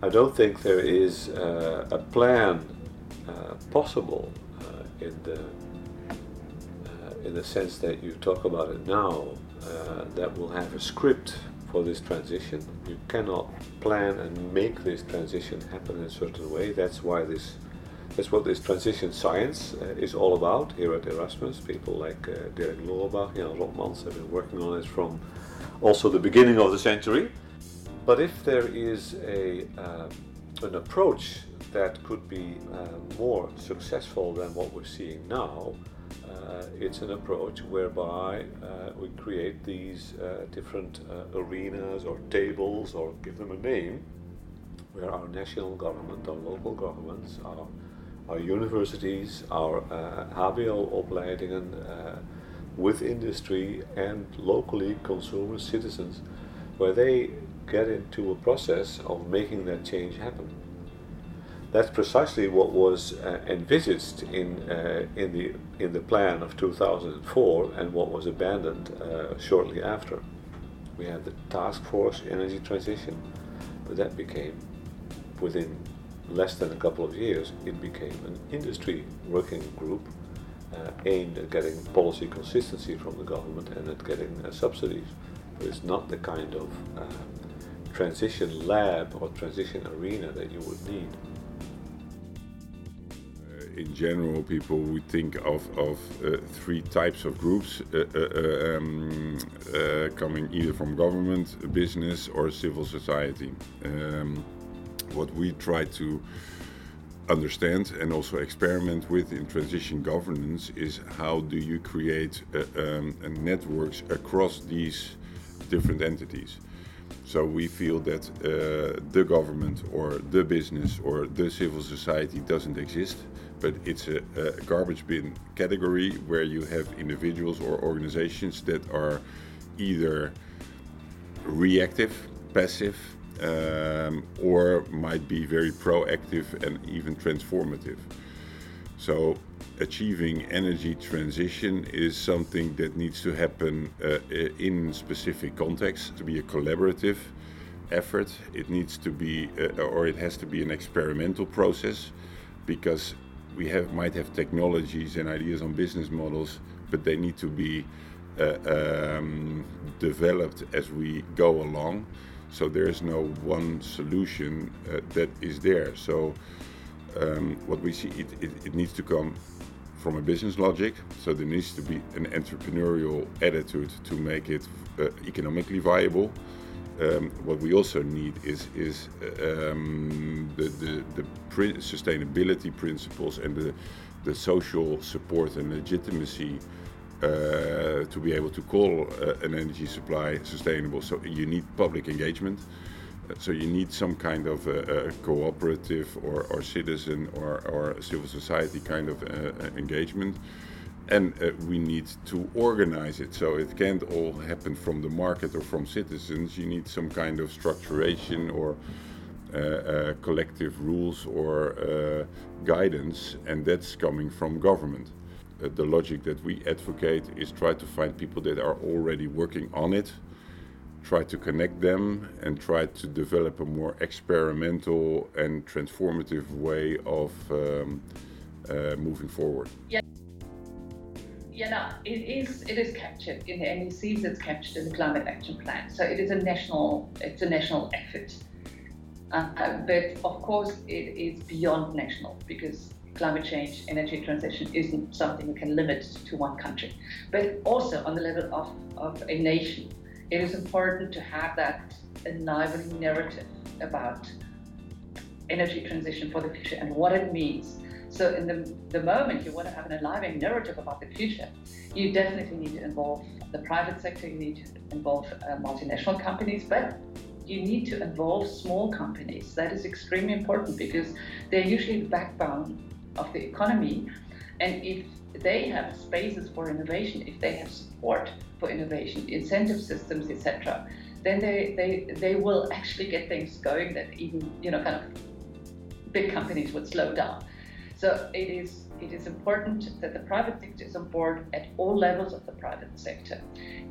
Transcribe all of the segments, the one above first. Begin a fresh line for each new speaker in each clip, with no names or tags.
I don't think there is a plan possible in the sense that you talk about it now, that will have a script for this transition. You cannot plan and make this transition happen in a certain way. That's what this transition science is all about here at Erasmus. People like Derk, Loorbach, Rotmans have been working on it from also the beginning of the century. But if there is an approach that could be more successful than what we're seeing now, it's an approach whereby we create these different arenas or tables, or give them a name, where our national government, our local governments, our universities, our HBO-opleidingen with industry and locally consumers, citizens, where they get into a process of making that change happen. That's precisely what was envisaged in the plan of 2004 and what was abandoned shortly after. We had the task force energy transition, but that became, within less than a couple of years, it became an industry working group aimed at getting policy consistency from the government and at getting subsidies. But it's not the kind of transition lab or transition arena that you would need.
In general, people would think of three types of groups coming either from government, business, or civil society. What we try to understand and also experiment with in transition governance is how do you create networks across these different entities. So we feel that the government or the business or the civil society doesn't exist, but it's a garbage bin category where you have individuals or organizations that are either reactive, passive, or might be very proactive and even transformative. So achieving energy transition is something that needs to happen in specific contexts, to be a collaborative effort. It needs to be, or it has to be an experimental process, because we might have technologies and ideas on business models, but they need to be developed as we go along. So there is no one solution that is there. So what we see, it needs to come from a business logic. So there needs to be an entrepreneurial attitude to make it economically viable. What we also need is the sustainability principles and the social support and legitimacy to be able to call an energy supply sustainable. So you need public engagement. So you need some kind of cooperative or citizen or civil society kind of engagement. And we need to organize it, so it can't all happen from the market or from citizens. You need some kind of structuration or collective rules or guidance, and that's coming from government. The logic that we advocate is try to find people that are already working on it, try to connect them, and try to develop a more experimental and transformative way of moving forward.
It is captured in the NECs. It's captured in the Climate Action Plan. So it is a national effort. But of course, it is beyond national, because climate change, energy transition isn't something we can limit to one country. But also on the level of a nation, it is important to have that enlivening narrative about energy transition for the future and what it means. So in the moment you want to have an enlivening narrative about the future, you definitely need to involve the private sector, you need to involve multinational companies, but you need to involve small companies. That is extremely important, because they're usually the backbone of the economy. And if they have spaces for innovation, if they have support for innovation, incentive systems, etc., then they will actually get things going that even kind of big companies would slow down. So it is important that the private sector is on board at all levels of the private sector.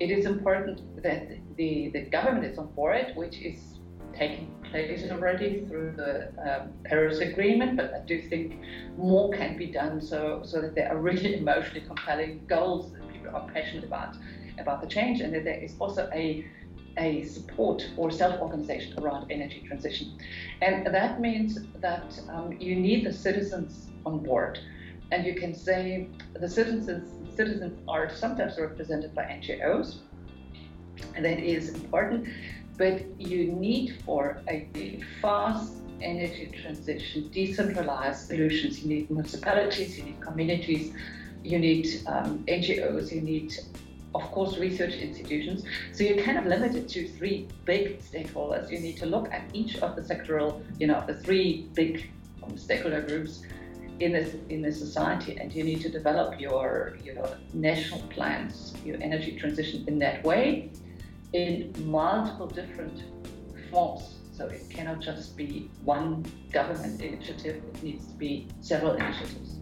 It is important that the government is on board, which is taking place already through the Paris Agreement, but I do think more can be done so that there are really emotionally compelling goals that people are passionate about the change, and that there is also a support for self-organization around energy transition. And that means that you need the citizens on board. And you can say the citizens are sometimes represented by NGOs, and that is important, but you need for a fast energy transition decentralized solutions. You need municipalities, you need communities, you need NGOs, you need, of course, research institutions. So you kind of limit it to three big stakeholders. You need to look at each of the sectoral, of the three big stakeholder groups in the society, and you need to develop your national plans, your energy transition in that way, in multiple different forms. So it cannot just be one government initiative, it needs to be several initiatives.